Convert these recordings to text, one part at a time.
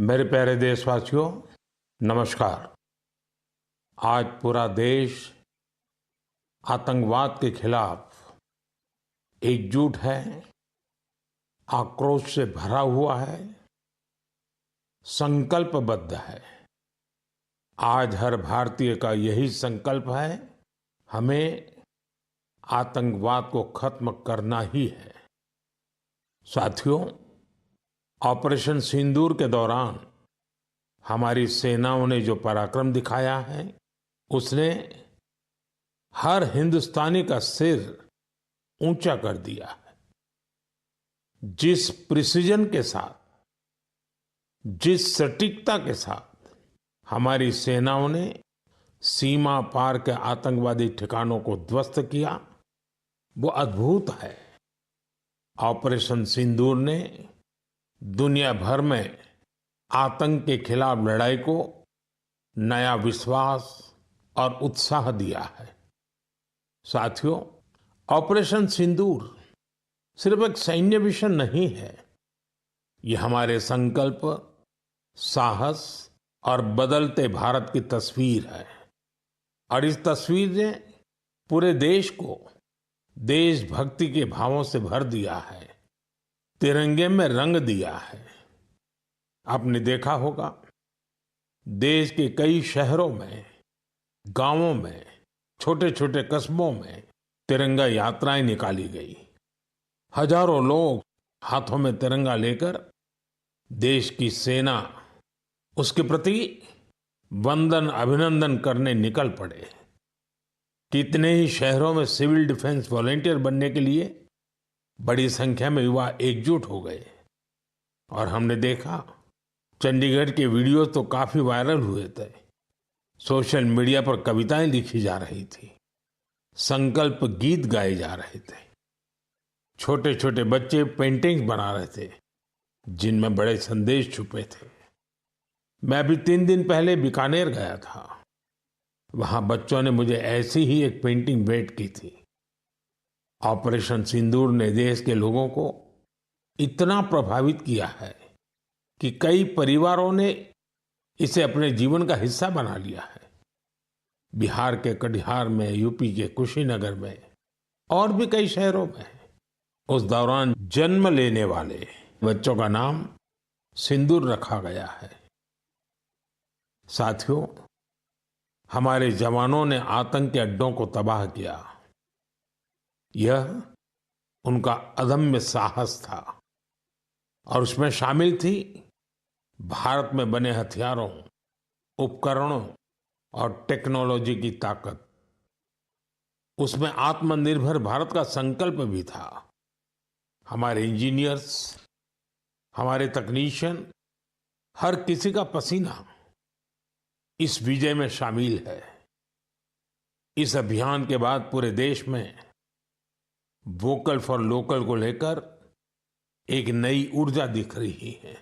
मेरे प्यारे देशवासियों, नमस्कार। आज पूरा देश आतंकवाद के खिलाफ एकजुट है, आक्रोश से भरा हुआ है, संकल्पबद्ध है। आज हर भारतीय का यही संकल्प है, हमें आतंकवाद को खत्म करना ही है। साथियों, ऑपरेशन सिंदूर के दौरान हमारी सेनाओं ने जो पराक्रम दिखाया है, उसने हर हिंदुस्तानी का सिर ऊंचा कर दिया है। जिस प्रिसीजन के साथ, जिस सटीकता के साथ हमारी सेनाओं ने सीमा पार के आतंकवादी ठिकानों को ध्वस्त किया, वो अद्भुत है। ऑपरेशन सिंदूर ने दुनिया भर में आतंक के खिलाफ लड़ाई को नया विश्वास और उत्साह दिया है। साथियों, ऑपरेशन सिंदूर सिर्फ एक सैन्य मिशन नहीं है, ये हमारे संकल्प, साहस और बदलते भारत की तस्वीर है। और इस तस्वीर ने पूरे देश को देशभक्ति के भावों से भर दिया है, तिरंगे में रंग दिया है। आपने देखा होगा, देश के कई शहरों में, गांवों में, छोटे छोटे कस्बों में तिरंगा यात्राएं निकाली गई। हजारों लोग हाथों में तिरंगा लेकर देश की सेना, उसके प्रति वंदन अभिनंदन करने निकल पड़े। कितने ही शहरों में सिविल डिफेंस वॉलंटियर बनने के लिए बड़ी संख्या में युवा एकजुट हो गए। और हमने देखा, चंडीगढ़ के वीडियो तो काफी वायरल हुए थे। सोशल मीडिया पर कविताएं लिखी जा रही थी, संकल्प गीत गाए जा रहे थे, छोटे छोटे बच्चे पेंटिंग्स बना रहे थे जिनमें बड़े संदेश छुपे थे। मैं अभी 3 दिन पहले बीकानेर गया था। वहां बच्चों ने मुझे ऐसी ही एक पेंटिंग भेंट की थी। ऑपरेशन सिंदूर ने देश के लोगों को इतना प्रभावित किया है कि कई परिवारों ने इसे अपने जीवन का हिस्सा बना लिया है। बिहार के कटिहार में, यूपी के कुशीनगर में और भी कई शहरों में उस दौरान जन्म लेने वाले बच्चों का नाम सिंदूर रखा गया है। साथियों, हमारे जवानों ने आतंक के अड्डों को तबाह किया। यह उनका अदम्य साहस था और उसमें शामिल थी भारत में बने हथियारों, उपकरणों और टेक्नोलॉजी की ताकत। उसमें आत्मनिर्भर भारत का संकल्प भी था। हमारे इंजीनियर्स, हमारे तकनीशियन, हर किसी का पसीना इस विजय में शामिल है। इस अभियान के बाद पूरे देश में वोकल फॉर लोकल को लेकर एक नई ऊर्जा दिख रही है।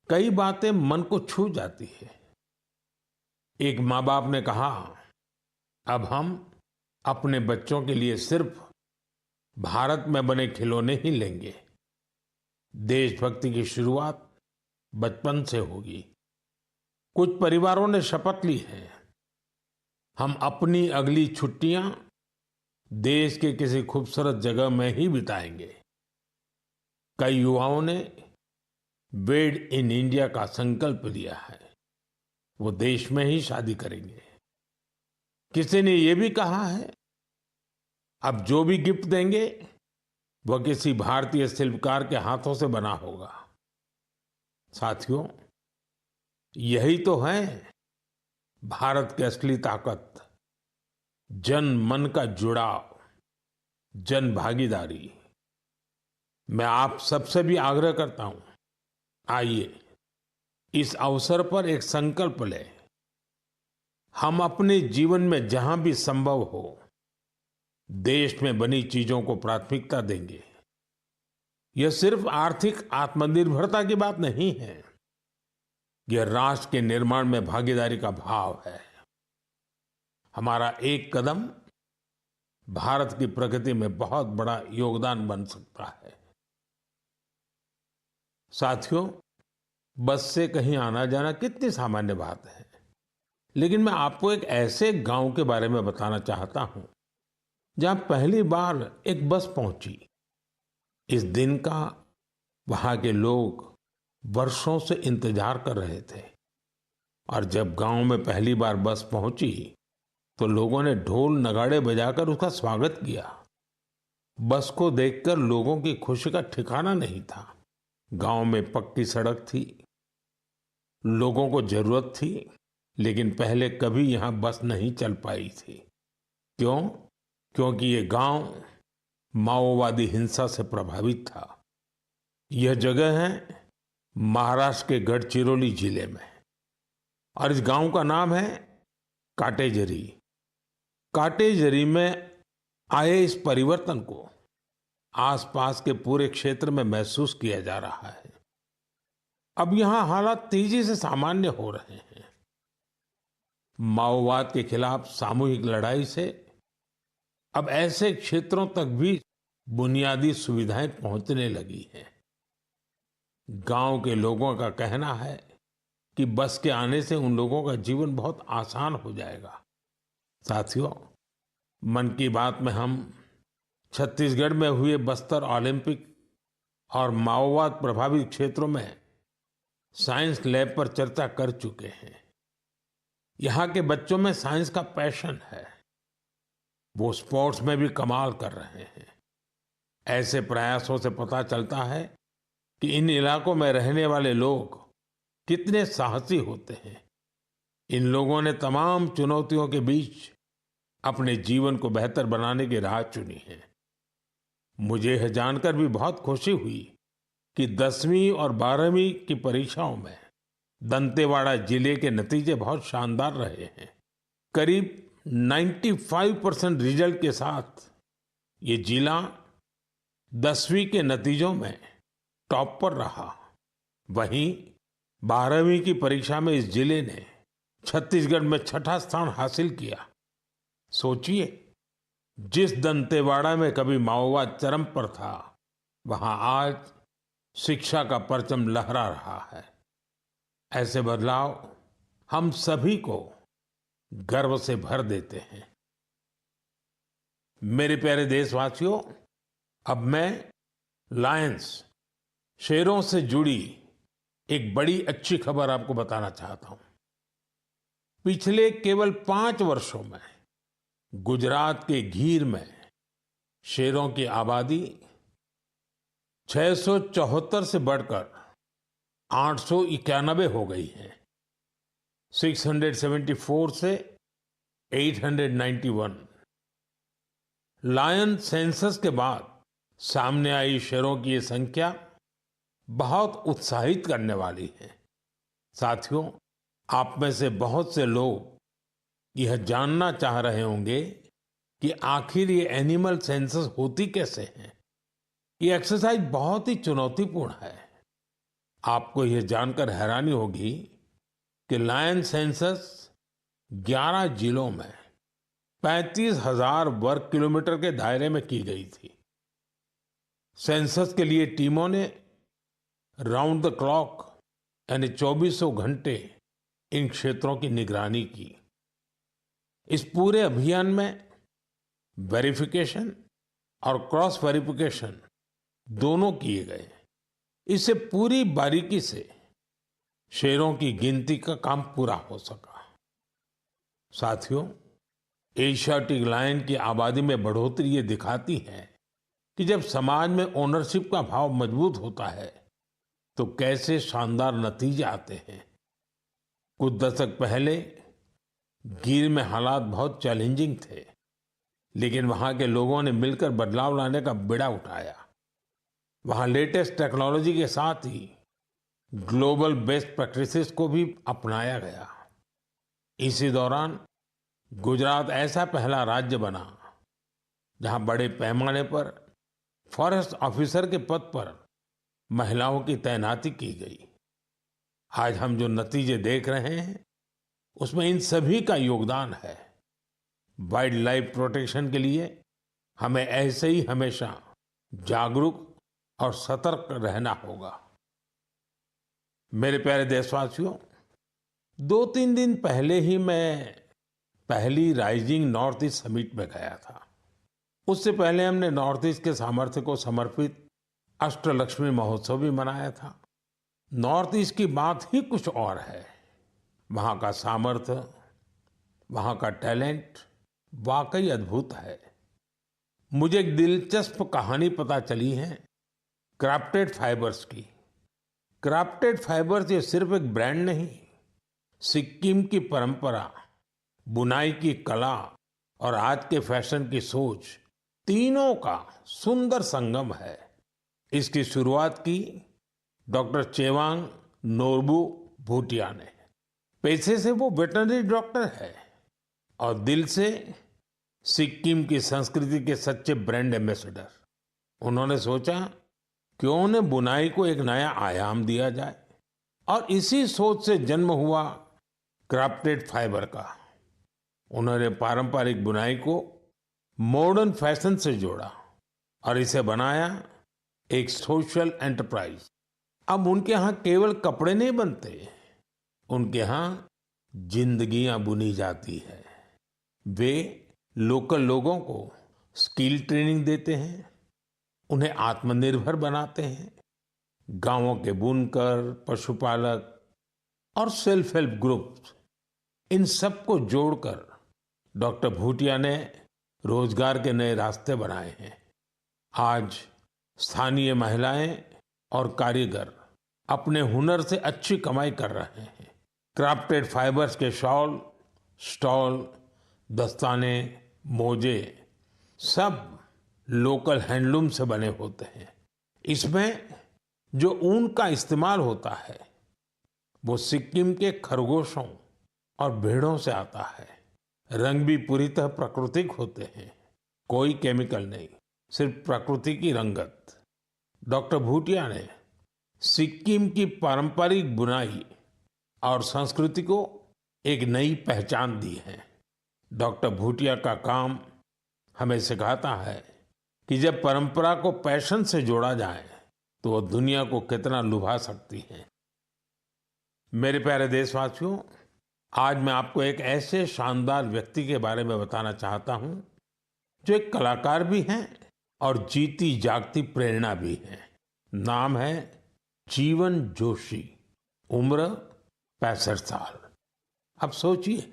कई बातें मन को छू जाती है। एक माँ बाप ने कहा, अब हम अपने बच्चों के लिए सिर्फ भारत में बने खिलौने ही लेंगे। देशभक्ति की शुरुआत बचपन से होगी। कुछ परिवारों ने शपथ ली है, हम अपनी अगली छुट्टियां देश के किसी खूबसूरत जगह में ही बिताएंगे। कई युवाओं ने मेड इन इंडिया का संकल्प लिया है, वो देश में ही शादी करेंगे। किसी ने ये भी कहा है, अब जो भी गिफ्ट देंगे वह किसी भारतीय शिल्पकार के हाथों से बना होगा। साथियों, यही तो है भारत की असली ताकत, जन मन का जुड़ाव, जन भागीदारी। मैं आप सबसे भी आग्रह करता हूं, आइए इस अवसर पर एक संकल्प लें। हम अपने जीवन में जहां भी संभव हो देश में बनी चीजों को प्राथमिकता देंगे। यह सिर्फ आर्थिक आत्मनिर्भरता की बात नहीं है, यह राष्ट्र के निर्माण में भागीदारी का भाव है। हमारा एक कदम भारत की प्रगति में बहुत बड़ा योगदान बन सकता है। साथियों, बस से कहीं आना जाना कितनी सामान्य बात है। लेकिन मैं आपको एक ऐसे गांव के बारे में बताना चाहता हूं जहां पहली बार एक बस पहुंची। इस दिन का वहां के लोग वर्षों से इंतजार कर रहे थे और जब गांव में पहली बार बस पहुंची तो लोगों ने ढोल नगाड़े बजाकर उसका स्वागत किया। बस को देखकर लोगों की खुशी का ठिकाना नहीं था। गांव में पक्की सड़क थी, लोगों को जरूरत थी, लेकिन पहले कभी यहां बस नहीं चल पाई थी। क्यों? क्योंकि ये गांव माओवादी हिंसा से प्रभावित था। यह जगह है महाराष्ट्र के गढ़चिरौली जिले में और इस गांव का नाम है काटेजरी। काटेजरी में आए इस परिवर्तन को आसपास के पूरे क्षेत्र में महसूस किया जा रहा है। अब यहां हालात तेजी से सामान्य हो रहे हैं। माओवाद के खिलाफ सामूहिक लड़ाई से अब ऐसे क्षेत्रों तक भी बुनियादी सुविधाएं पहुंचने लगी हैं। गांव के लोगों का कहना है कि बस के आने से उन लोगों का जीवन बहुत आसान हो जाएगा। साथियों, मन की बात में हम छत्तीसगढ़ में हुए बस्तर ओलंपिक और माओवाद प्रभावित क्षेत्रों में साइंस लैब पर चर्चा कर चुके हैं। यहाँ के बच्चों में साइंस का पैशन है, वो स्पोर्ट्स में भी कमाल कर रहे हैं। ऐसे प्रयासों से पता चलता है कि इन इलाकों में रहने वाले लोग कितने साहसी होते हैं। इन लोगों ने तमाम चुनौतियों के बीच अपने जीवन को बेहतर बनाने की राह चुनी है। मुझे यह जानकर भी बहुत खुशी हुई कि 10वीं और 12वीं की परीक्षाओं में दंतेवाड़ा जिले के नतीजे बहुत शानदार रहे हैं। करीब 95% रिजल्ट के साथ ये जिला 10वीं के नतीजों में टॉप पर रहा। वहीं 12वीं की परीक्षा में इस जिले ने छत्तीसगढ़ में छठा स्थान हासिल किया। सोचिए, जिस दंतेवाड़ा में कभी माओवाद चरम पर था, वहां आज शिक्षा का परचम लहरा रहा है। ऐसे बदलाव हम सभी को गर्व से भर देते हैं। मेरे प्यारे देशवासियों, अब मैं लायंस, शेरों से जुड़ी एक बड़ी अच्छी खबर आपको बताना चाहता हूं। पिछले केवल 5 वर्षों में गुजरात के गीर में शेरों की आबादी 674 से बढ़कर 891 हो गई है। 674 से 891। लायन सेंसस के बाद सामने आई शेरों की ये संख्या बहुत उत्साहित करने वाली है। साथियों, आप में से बहुत से लोग यह जानना चाह रहे होंगे कि आखिर ये एनिमल सेंसस होती कैसे है। ये एक्सरसाइज बहुत ही चुनौतीपूर्ण है। आपको यह जानकर हैरानी होगी कि लायन सेंसस 11 जिलों में 35,000 वर्ग किलोमीटर के दायरे में की गई थी। सेंसस के लिए टीमों ने राउंड द क्लॉक यानी 2400 घंटे इन क्षेत्रों की निगरानी की। इस पूरे अभियान में वेरिफिकेशन और क्रॉस वेरिफिकेशन दोनों किए गए। इससे पूरी बारीकी से शेरों की गिनती का काम पूरा हो सका। साथियों, एशियाटिक लायन की आबादी में बढ़ोतरी ये दिखाती है कि जब समाज में ओनरशिप का भाव मजबूत होता है तो कैसे शानदार नतीजे आते हैं। कुछ दशक पहले गीर में हालात बहुत चैलेंजिंग थे, लेकिन वहां के लोगों ने मिलकर बदलाव लाने का बीड़ा उठाया। वहां लेटेस्ट टेक्नोलॉजी के साथ ही ग्लोबल बेस्ट प्रैक्टिसेस को भी अपनाया गया। इसी दौरान गुजरात ऐसा पहला राज्य बना जहां बड़े पैमाने पर फॉरेस्ट ऑफिसर के पद पर महिलाओं की तैनाती की गई। आज हम जो नतीजे देख रहे हैं उसमें इन सभी का योगदान है। वाइल्ड लाइफ प्रोटेक्शन के लिए हमें ऐसे ही हमेशा जागरूक और सतर्क रहना होगा। मेरे प्यारे देशवासियों, 2-3 दिन पहले ही मैं पहली राइजिंग नॉर्थ ईस्ट समिट में गया था। उससे पहले हमने नॉर्थ ईस्ट के सामर्थ्य को समर्पित अष्टलक्ष्मी महोत्सव भी मनाया था। नॉर्थ ईस्ट की बात ही कुछ और है। वहाँ का सामर्थ्य, वहाँ का टैलेंट वाकई अद्भुत है। मुझे एक दिलचस्प कहानी पता चली है क्राफ्टेड फाइबर्स की। क्राफ्टेड फाइबर्स ये सिर्फ एक ब्रांड नहीं, सिक्किम की परंपरा, बुनाई की कला और आज के फैशन की सोच, तीनों का सुंदर संगम है। इसकी शुरुआत की डॉक्टर चेवांग नोरबू भूटिया ने। पैसे से वो वेटरनरी डॉक्टर है और दिल से सिक्किम की संस्कृति के सच्चे ब्रांड एम्बेसडर। उन्होंने सोचा क्यों न बुनाई को एक नया आयाम दिया जाए, और इसी सोच से जन्म हुआ क्राफ्टेड फाइबर का। उन्होंने पारंपरिक बुनाई को मॉडर्न फैशन से जोड़ा और इसे बनाया एक सोशल एंटरप्राइज। अब उनके यहाँ केवल कपड़े नहीं बनते, उनके यहाँ जिंदगियां बुनी जाती है। वे लोकल लोगों को स्किल ट्रेनिंग देते हैं, उन्हें आत्मनिर्भर बनाते हैं। गांवों के बुनकर, पशुपालक और सेल्फ हेल्प ग्रुप्स, इन सबको जोड़कर डॉक्टर भूटिया ने रोजगार के नए रास्ते बनाए हैं। आज स्थानीय महिलाएं और कारीगर अपने हुनर से अच्छी कमाई कर रहे हैं। क्राफ्टेड फाइबर्स के शॉल, स्टॉल, दस्ताने, मोजे सब लोकल हैंडलूम से बने होते हैं। इसमें जो ऊन का इस्तेमाल होता है वो सिक्किम के खरगोशों और भेड़ों से आता है। रंग भी पूरी तरह प्राकृतिक होते हैं, कोई केमिकल नहीं, सिर्फ प्रकृति की रंगत। डॉक्टर भूटिया ने सिक्किम की पारंपरिक बुनाई और संस्कृति को एक नई पहचान दी है। डॉक्टर भूटिया का काम हमें सिखाता है कि जब परंपरा को पैशन से जोड़ा जाए तो वो दुनिया को कितना लुभा सकती है। मेरे प्यारे देशवासियों, आज मैं आपको एक ऐसे शानदार व्यक्ति के बारे में बताना चाहता हूं जो एक कलाकार भी हैं और जीती जागती प्रेरणा भी है। नाम है जीवन जोशी। उम्र 65 साल। अब सोचिए,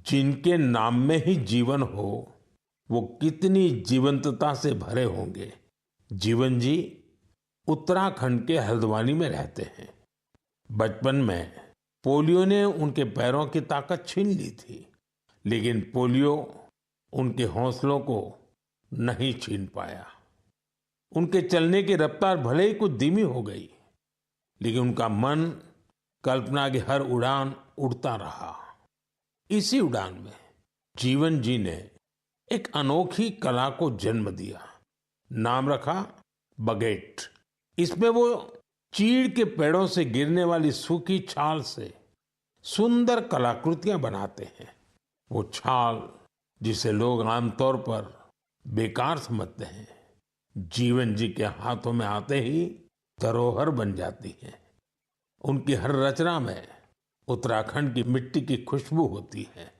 जिनके नाम में ही जीवन हो वो कितनी जीवंतता से भरे होंगे। जीवन जी उत्तराखंड के हल्द्वानी में रहते हैं। बचपन में पोलियो ने उनके पैरों की ताकत छीन ली थी, लेकिन पोलियो उनके हौसलों को नहीं छीन पाया। उनके चलने की रफ्तार भले ही कुछ धीमी हो गई, लेकिन उनका मन कल्पना की हर उड़ान उड़ता रहा। इसी उड़ान में जीवन जी ने एक अनोखी कला को जन्म दिया। नाम रखा बगेट। इसमें वो चीड़ के पेड़ों से गिरने वाली सूखी छाल से सुंदर कलाकृतियां बनाते हैं। वो छाल जिसे लोग आमतौर पर बेकार समझते हैं, जीवन जी के हाथों में आते ही धरोहर बन जाती है। उनकी हर रचना में उत्तराखंड की मिट्टी की खुशबू होती है।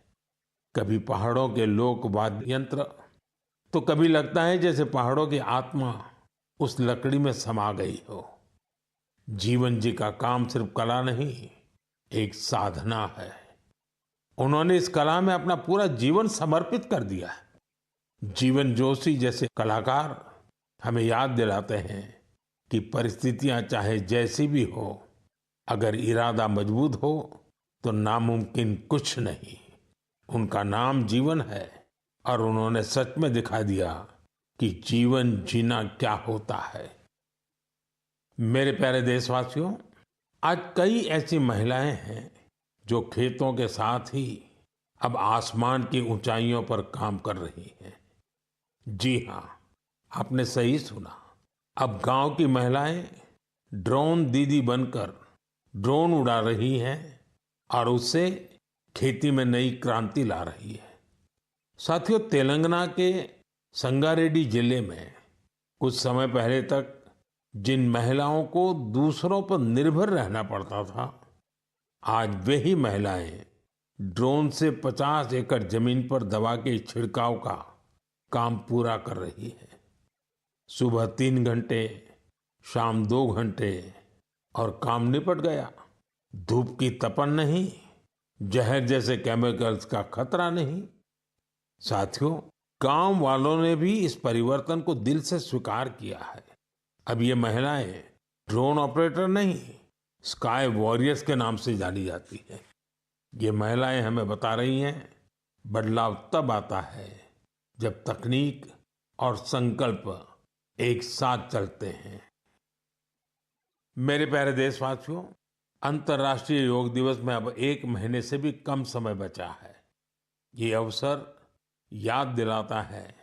कभी पहाड़ों के लोक वाद्य यंत्र, तो कभी लगता है जैसे पहाड़ों की आत्मा उस लकड़ी में समा गई हो। जीवन जी का काम सिर्फ कला नहीं, एक साधना है। उन्होंने इस कला में अपना पूरा जीवन समर्पित कर दिया है। जीवन जोशी जैसे कलाकार हमें याद दिलाते हैं कि परिस्थितियां चाहे जैसी भी हो, अगर इरादा मजबूत हो तो नामुमकिन कुछ नहीं। उनका नाम जीवन है और उन्होंने सच में दिखा दिया कि जीवन जीना क्या होता है। मेरे प्यारे देशवासियों, आज कई ऐसी महिलाएं हैं जो खेतों के साथ ही अब आसमान की ऊंचाइयों पर काम कर रही हैं। जी हाँ, आपने सही सुना। अब गांव की महिलाएं ड्रोन दीदी बनकर ड्रोन उड़ा रही हैं और उससे खेती में नई क्रांति ला रही है। साथियों, तेलंगाना के संगारेड्डी जिले में कुछ समय पहले तक जिन महिलाओं को दूसरों पर निर्भर रहना पड़ता था, आज वही महिलाएं ड्रोन से 50 एकड़ जमीन पर दवा के छिड़काव का काम पूरा कर रही है। सुबह 3 घंटे, शाम 2 घंटे और काम निपट गया। धूप की तपन नहीं, जहर जैसे केमिकल्स का खतरा नहीं। साथियों, गांव वालों ने भी इस परिवर्तन को दिल से स्वीकार किया है। अब ये महिलाएं ड्रोन ऑपरेटर नहीं, स्काई वॉरियर्स के नाम से जानी जाती हैं। ये महिलाएं हमें बता रही हैं, बदलाव तब आता है जब तकनीक और संकल्प एक साथ चलते हैं। मेरे प्यारे देशवासियों, अंतर्राष्ट्रीय योग दिवस में अब 1 महीने से भी कम समय बचा है। ये अवसर याद दिलाता है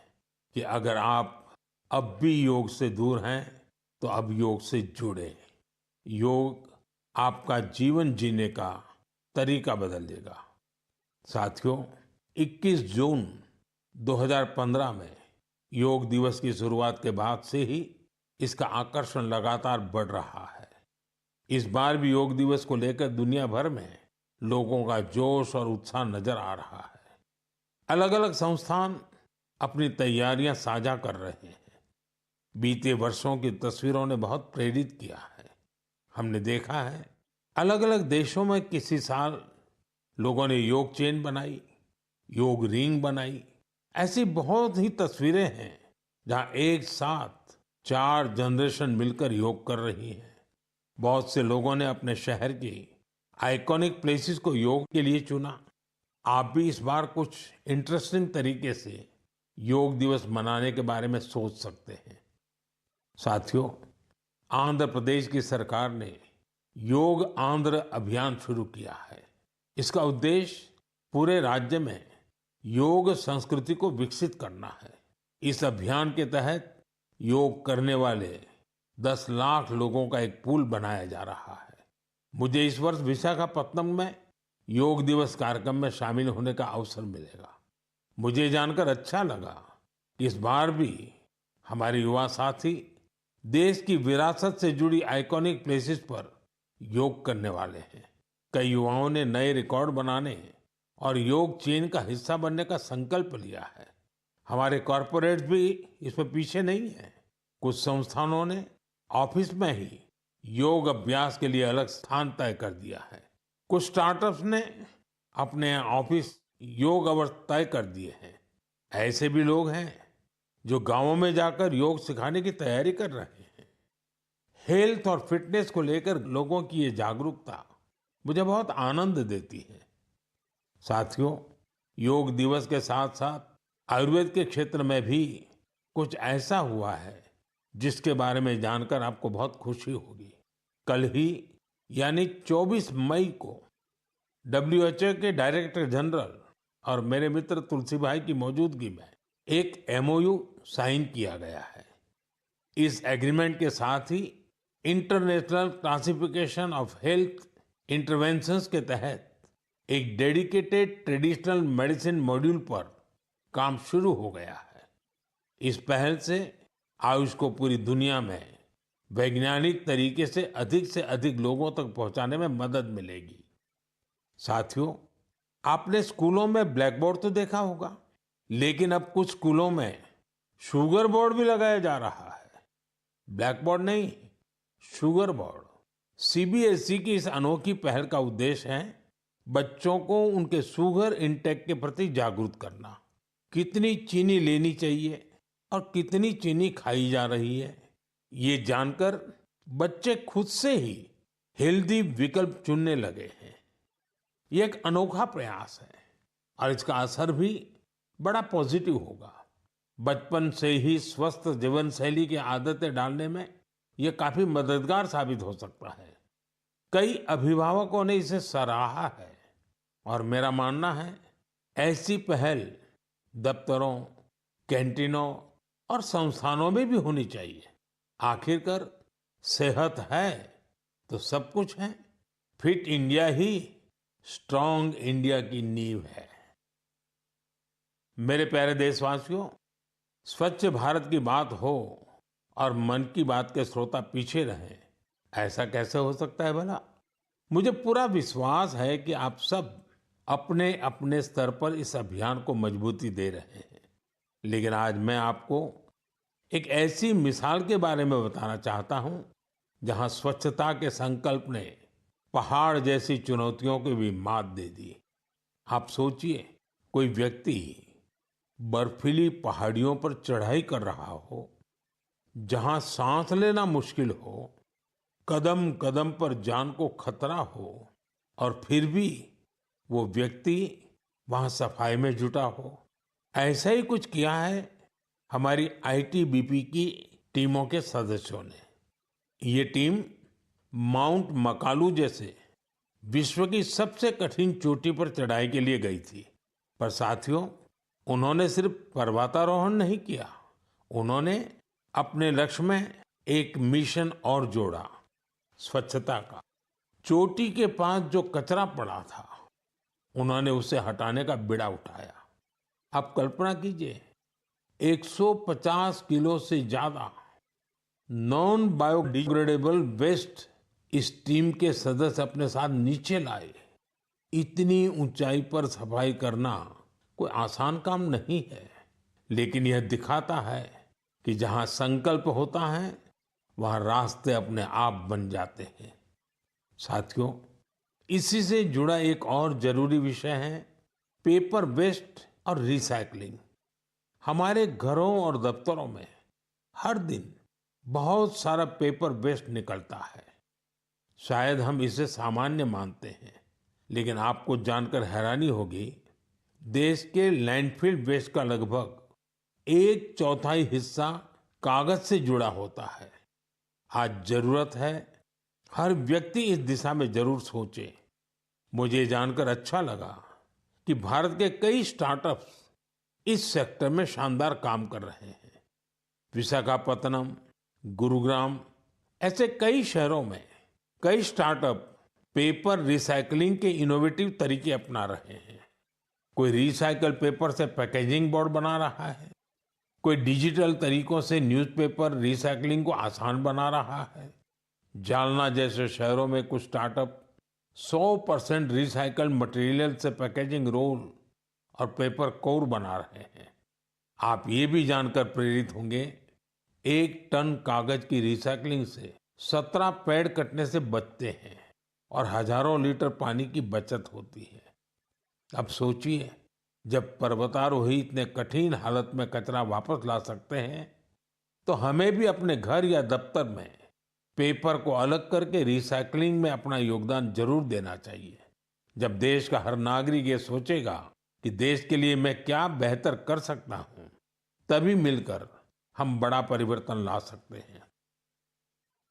कि अगर आप अब भी योग से दूर हैं, तो अब योग से जुड़े। योग आपका जीवन जीने का तरीका बदल देगा। साथियों, 21 जून 2015 में योग दिवस की शुरुआत के बाद से ही इसका आकर्षण लगातार बढ़ रहा है। इस बार भी योग दिवस को लेकर दुनिया भर में लोगों का जोश और उत्साह नजर आ रहा है। अलग अलग संस्थान अपनी तैयारियां साझा कर रहे हैं। बीते वर्षों की तस्वीरों ने बहुत प्रेरित किया है। हमने देखा है, अलग अलग देशों में किसी साल लोगों ने योग चेन बनाई, योग रिंग बनाई। ऐसी बहुत ही तस्वीरें हैं जहां एक साथ 4 जनरेशन मिलकर योग कर रही हैं। बहुत से लोगों ने अपने शहर की आइकॉनिक प्लेसेस को योग के लिए चुना। आप भी इस बार कुछ इंटरेस्टिंग तरीके से योग दिवस मनाने के बारे में सोच सकते हैं। साथियों, आंध्र प्रदेश की सरकार ने योग आंध्र अभियान शुरू किया है। इसका उद्देश्य पूरे राज्य में योग संस्कृति को विकसित करना है। इस अभियान के तहत योग करने वाले 10 लाख लोगों का एक पूल बनाया जा रहा है। मुझे इस वर्ष विशाखापत्तनम में योग दिवस कार्यक्रम में शामिल होने का अवसर मिलेगा। मुझे जानकर अच्छा लगा कि इस बार भी हमारे युवा साथी देश की विरासत से जुड़ी आइकॉनिक प्लेसेस पर योग करने वाले हैं। कई युवाओं ने नए रिकॉर्ड बनाने और योग चेन का हिस्सा बनने का संकल्प लिया है। हमारे कॉरपोरेट्स भी इसमें पीछे नहीं है। कुछ संस्थानों ने ऑफिस में ही योग अभ्यास के लिए अलग स्थान तय कर दिया है। कुछ स्टार्टअप्स ने अपने ऑफिस योग अवर्स तय कर दिए हैं। ऐसे भी लोग हैं जो गांवों में जाकर योग सिखाने की तैयारी कर रहे हैं। हेल्थ और फिटनेस को लेकर लोगों की ये जागरूकता मुझे बहुत आनंद देती है। साथियों, योग दिवस के साथ साथ आयुर्वेद के क्षेत्र में भी कुछ ऐसा हुआ है जिसके बारे में जानकर आपको बहुत खुशी होगी। कल ही यानी 24 मई को WHO के डायरेक्टर जनरल और मेरे मित्र तुलसी भाई की मौजूदगी में एक MOU साइन किया गया है। इस एग्रीमेंट के साथ ही international classification of health interventions के तहत एक डेडिकेटेड ट्रेडिशनल मेडिसिन मॉड्यूल पर काम शुरू हो गया है। इस पहल से आयुष को पूरी दुनिया में वैज्ञानिक तरीके से अधिक लोगों तक पहुंचाने में मदद मिलेगी। साथियों, आपने स्कूलों में ब्लैक बोर्ड तो देखा होगा, लेकिन अब कुछ स्कूलों में शुगर बोर्ड भी लगाया जा रहा है। ब्लैक बोर्ड नहीं, शुगर बोर्ड। CBSE की इस अनोखी पहल का उद्देश्य है बच्चों को उनके शुगर इंटेक के प्रति जागरूक करना। कितनी चीनी लेनी चाहिए और कितनी चीनी खाई जा रही है, ये जानकर बच्चे खुद से ही हेल्दी विकल्प चुनने लगे हैं। ये एक अनोखा प्रयास है और इसका असर भी बड़ा पॉजिटिव होगा। बचपन से ही स्वस्थ जीवन शैली की आदतें डालने में ये काफी मददगार साबित हो सकता है। कई अभिभावकों ने इसे सराहा है और मेरा मानना है ऐसी पहल दफ्तरों, कैंटीनों और संस्थानों में भी होनी चाहिए। आखिरकार सेहत है तो सब कुछ है। फिट इंडिया ही स्ट्रांग इंडिया की नींव है। मेरे प्यारे देशवासियों, स्वच्छ भारत की बात हो और मन की बात के श्रोता पीछे रहें, ऐसा कैसे हो सकता है भला? मुझे पूरा विश्वास है कि आप सब अपने अपने स्तर पर इस अभियान को मजबूती दे रहे हैं। लेकिन आज मैं आपको एक ऐसी मिसाल के बारे में बताना चाहता हूं जहां स्वच्छता के संकल्प ने पहाड़ जैसी चुनौतियों को भी मात दे दी। आप सोचिए, कोई व्यक्ति बर्फीली पहाड़ियों पर चढ़ाई कर रहा हो, जहां सांस लेना मुश्किल हो, कदम कदम पर जान को खतरा हो, और फिर भी वो व्यक्ति वहां सफाई में जुटा हो। ऐसा ही कुछ किया है हमारी आईटीबीपी की टीमों के सदस्यों ने। ये टीम माउंट मकालू जैसे विश्व की सबसे कठिन चोटी पर चढ़ाई के लिए गई थी। पर साथियों, उन्होंने सिर्फ पर्वतारोहण नहीं किया, उन्होंने अपने लक्ष्य में एक मिशन और जोड़ा, स्वच्छता का। चोटी के पास जो कचरा पड़ा था, उन्होंने उसे हटाने का बीड़ा उठाया। आप कल्पना कीजिए, 150 किलो से ज्यादा नॉन बायोडिग्रेडेबल वेस्ट इस टीम के सदस्य अपने साथ नीचे लाए। इतनी ऊंचाई पर सफाई करना कोई आसान काम नहीं है, लेकिन यह दिखाता है कि जहां संकल्प होता है, वहां रास्ते अपने आप बन जाते हैं। साथियों, इसी से जुड़ा एक और जरूरी विषय है पेपर वेस्ट और रिसाइकलिंग। हमारे घरों और दफ्तरों में हर दिन बहुत सारा पेपर वेस्ट निकलता है। शायद हम इसे सामान्य मानते हैं, लेकिन आपको जानकर हैरानी होगी, देश के लैंडफिल वेस्ट का लगभग 1/4 हिस्सा कागज से जुड़ा होता है। आज जरूरत है हर व्यक्ति इस दिशा में जरूर सोचे। मुझे जानकर अच्छा लगा कि भारत के कई स्टार्टअप्स इस सेक्टर में शानदार काम कर रहे हैं। विशाखापत्तनम, गुरुग्राम, ऐसे कई शहरों में कई स्टार्टअप पेपर रिसाइकलिंग के इनोवेटिव तरीके अपना रहे हैं। कोई रिसाइकल पेपर से पैकेजिंग बोर्ड बना रहा है, कोई डिजिटल तरीकों से न्यूज़पेपर रिसाइकलिंग को आसान बना रहा है। जालना जैसे शहरों में कुछ स्टार्टअप 100% रिसाइकल्ड मटेरियल से पैकेजिंग रोल और पेपर कोर बना रहे हैं। आप ये भी जानकर प्रेरित होंगे, 1 टन कागज की रिसाइकलिंग से 17 पेड़ कटने से बचते हैं और हजारों लीटर पानी की बचत होती है। अब सोचिए, जब पर्वतारोही इतने कठिन हालत में कचरा वापस ला सकते हैं, तो हमें भी अपने घर या दफ्तर में पेपर को अलग करके रिसाइकलिंग में अपना योगदान जरूर देना चाहिए। जब देश का हर नागरिक ये सोचेगा कि देश के लिए मैं क्या बेहतर कर सकता हूं, तभी मिलकर हम बड़ा परिवर्तन ला सकते हैं।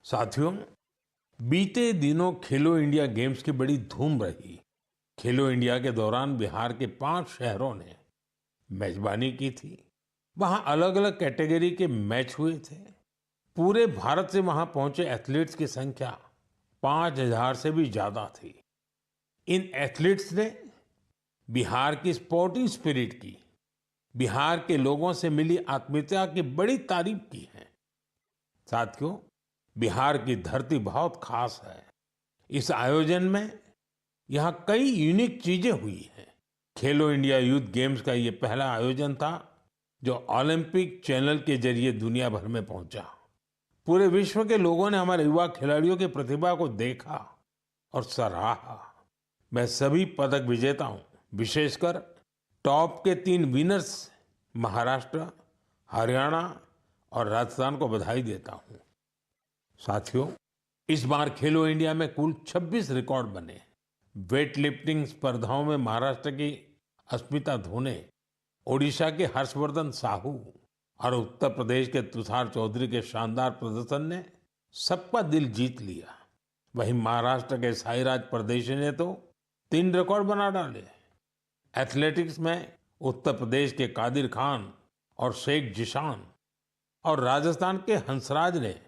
साथियों, बीते दिनों खेलो इंडिया गेम्स की बड़ी धूम रही। खेलो इंडिया के दौरान बिहार के 5 शहरों ने मेजबानी की थी। वहां अलग अलग कैटेगरी के मैच हुए थे। पूरे भारत से वहां पहुंचे एथलीट्स की संख्या 5,000 से भी ज्यादा थी। इन एथलीट्स ने बिहार की स्पोर्टिंग स्पिरिट की, बिहार के लोगों से मिली आत्मीयता की बड़ी तारीफ की है। साथियों, बिहार की धरती बहुत खास है। इस आयोजन में यहाँ कई यूनिक चीजें हुई हैं। खेलो इंडिया यूथ गेम्स का ये पहला आयोजन था जो ओलंपिक चैनल के जरिए दुनिया भर में पहुंचा। पूरे विश्व के लोगों ने हमारे युवा खिलाड़ियों की प्रतिभा को देखा और सराहा। मैं सभी पदक विजेताओं, विशेषकर टॉप के 3 विनर्स महाराष्ट्र, हरियाणा और राजस्थान को बधाई देता हूं। साथियों, इस बार खेलो इंडिया में कुल 26 रिकॉर्ड बने। वेट लिफ्टिंग स्पर्धाओं में महाराष्ट्र की अस्मिता धोने, ओडिशा के हर्षवर्धन साहू और उत्तर प्रदेश के तुषार चौधरी के शानदार प्रदर्शन ने सबका दिल जीत लिया। वहीं महाराष्ट्र के साईराज परदेशी ने तो 3 रिकॉर्ड बना डाले। एथलेटिक्स में उत्तर प्रदेश के कादिर खान और शेख जिशान और राजस्थान के हंसराज ने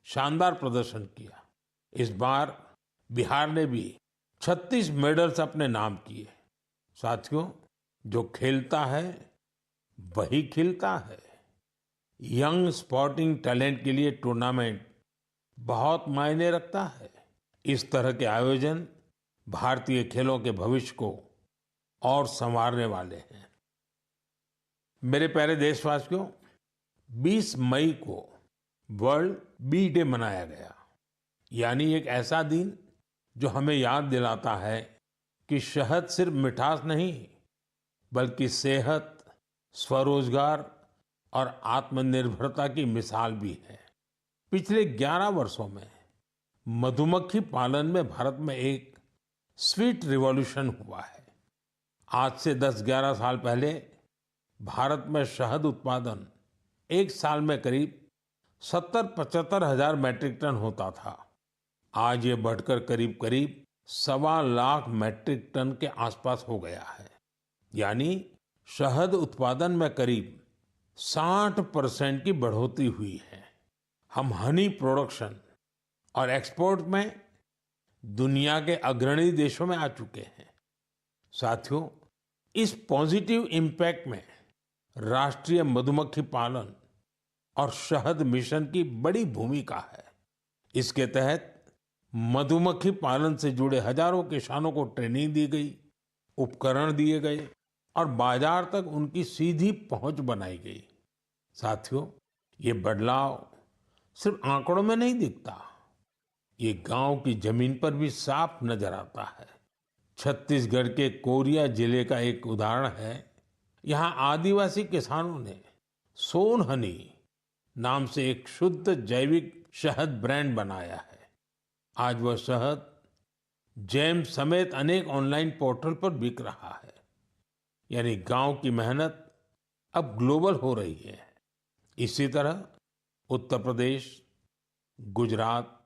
शानदार प्रदर्शन किया। इस बार बिहार ने भी 36 मेडल्स अपने नाम किए। साथियों, जो खेलता है वही खिलता है, यंग स्पोर्टिंग टैलेंट के लिए टूर्नामेंट बहुत मायने रखता है। इस तरह के आयोजन भारतीय खेलों के भविष्य को और संवारने वाले हैं। मेरे प्यारे देशवासियों, 20 मई को वर्ल्ड बी डे मनाया गया। यानी एक ऐसा दिन जो हमें याद दिलाता है कि शहद सिर्फ मिठास नहीं, बल्कि सेहत, स्वरोजगार और आत्मनिर्भरता की मिसाल भी है। पिछले 11 वर्षों में मधुमक्खी पालन में भारत में एक स्वीट रिवॉल्यूशन हुआ है। आज से 10-11 साल पहले भारत में शहद उत्पादन एक साल में करीब 70-75 हजार मैट्रिक टन होता था। आज ये बढ़कर करीब करीब 1.25 लाख मैट्रिक टन के आसपास हो गया है। यानी शहद उत्पादन में करीब 60% की बढ़ोतरी हुई है। हम हनी प्रोडक्शन और एक्सपोर्ट में दुनिया के अग्रणी देशों में आ चुके हैं। साथियों, इस पॉजिटिव इम्पैक्ट में राष्ट्रीय मधुमक्खी पालन और शहद मिशन की बड़ी भूमिका है। इसके तहत मधुमक्खी पालन से जुड़े हजारों किसानों को ट्रेनिंग दी गई, उपकरण दिए गए और बाजार तक उनकी सीधी पहुंच बनाई गई। साथियों, ये बदलाव सिर्फ आंकड़ों में नहीं दिखता, ये गांव की जमीन पर भी साफ नजर आता है। छत्तीसगढ़ के कोरिया जिले का एक उदाहरण है। यहाँ आदिवासी किसानों ने सोन हनी नाम से एक शुद्ध जैविक शहद ब्रांड बनाया है। आज वह शहद जैम समेत अनेक ऑनलाइन पोर्टल पर बिक रहा है। यानी गांव की मेहनत अब ग्लोबल हो रही है। इसी तरह उत्तर प्रदेश, गुजरात,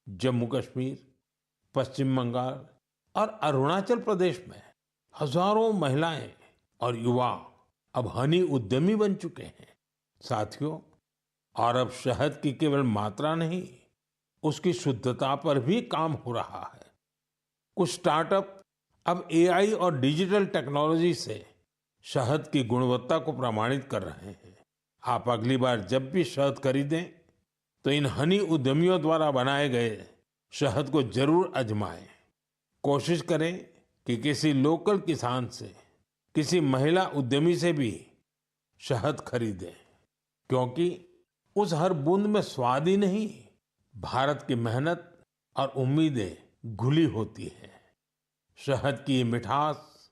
जम्मू कश्मीर, पश्चिम बंगाल और अरुणाचल प्रदेश में हजारों महिलाएं और युवा अब हनी उद्यमी बन चुके हैं। साथियों, और अब शहद की केवल मात्रा नहीं, उसकी शुद्धता पर भी काम हो रहा है। कुछ स्टार्टअप अब एआई और डिजिटल टेक्नोलॉजी से शहद की गुणवत्ता को प्रमाणित कर रहे हैं। आप अगली बार जब भी शहद खरीदें तो इन हनी उद्यमियों द्वारा बनाए गए शहद को जरूर आजमाएं। कोशिश करें कि किसी लोकल किसान से, किसी महिला उद्यमी से भी शहद खरीदें, क्योंकि उस हर बूंद में स्वाद ही नहीं, भारत की मेहनत और उम्मीदें घुली होती हैं। शहद की ये मिठास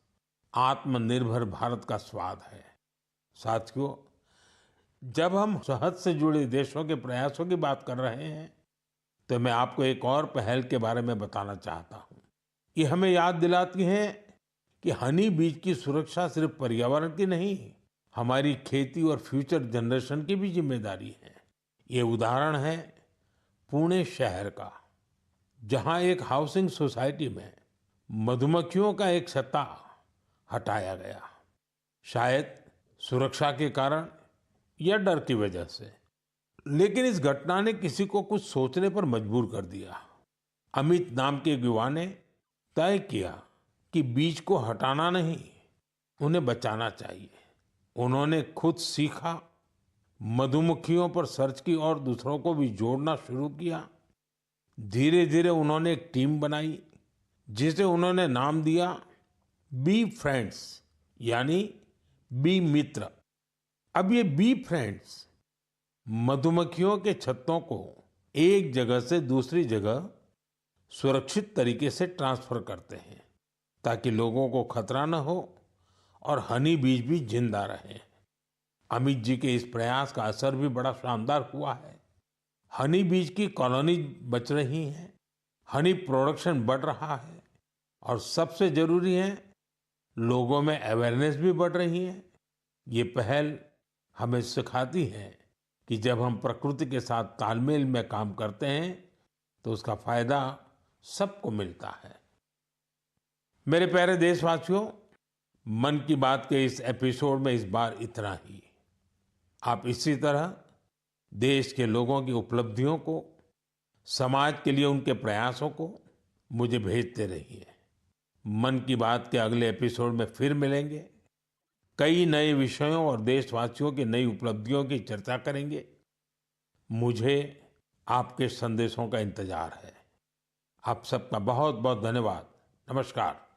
आत्मनिर्भर भारत का स्वाद है। साथियों, जब हम शहद से जुड़े देशों के प्रयासों की बात कर रहे हैं, तो मैं आपको एक और पहल के बारे में बताना चाहता हूँ। ये हमें याद दिलाती है कि हनी बीज की सुरक्षा सिर्फ पर्यावरण की नहीं, हमारी खेती और फ्यूचर जनरेशन की भी जिम्मेदारी है। ये उदाहरण है पुणे शहर का, जहाँ एक हाउसिंग सोसाइटी में मधुमक्खियों का एक छत्ता हटाया गया। शायद सुरक्षा के कारण या डर की वजह से, लेकिन इस घटना ने किसी को कुछ सोचने पर मजबूर कर दिया। अमित नाम के एक युवा ने तय किया कि बीज को हटाना नहीं, उन्हें बचाना चाहिए। उन्होंने खुद सीखा, मधुमक्खियों पर सर्च की और दूसरों को भी जोड़ना शुरू किया। धीरे धीरे उन्होंने एक टीम बनाई जिसे उन्होंने नाम दिया बी फ्रेंड्स, यानी बी मित्र। अब ये बी फ्रेंड्स मधुमक्खियों के छत्तों को एक जगह से दूसरी जगह सुरक्षित तरीके से ट्रांसफर करते हैं, ताकि लोगों को खतरा न हो और हनी बीज भी जिंदा रहे। अमित जी के इस प्रयास का असर भी बड़ा शानदार हुआ है। हनी बीज की कॉलोनी बच रही है, हनी प्रोडक्शन बढ़ रहा है और सबसे जरूरी है, लोगों में अवेयरनेस भी बढ़ रही है। ये पहल हमें सिखाती है कि जब हम प्रकृति के साथ तालमेल में काम करते हैं तो उसका फायदा सबको मिलता है। मेरे प्यारे देशवासियों, मन की बात के इस एपिसोड में इस बार इतना ही। आप इसी तरह देश के लोगों की उपलब्धियों को, समाज के लिए उनके प्रयासों को मुझे भेजते रहिए। मन की बात के अगले एपिसोड में फिर मिलेंगे। कई नए विषयों और देशवासियों की नई उपलब्धियों की चर्चा करेंगे। मुझे आपके संदेशों का इंतजार है। आप सबका बहुत बहुत धन्यवाद। नमस्कार।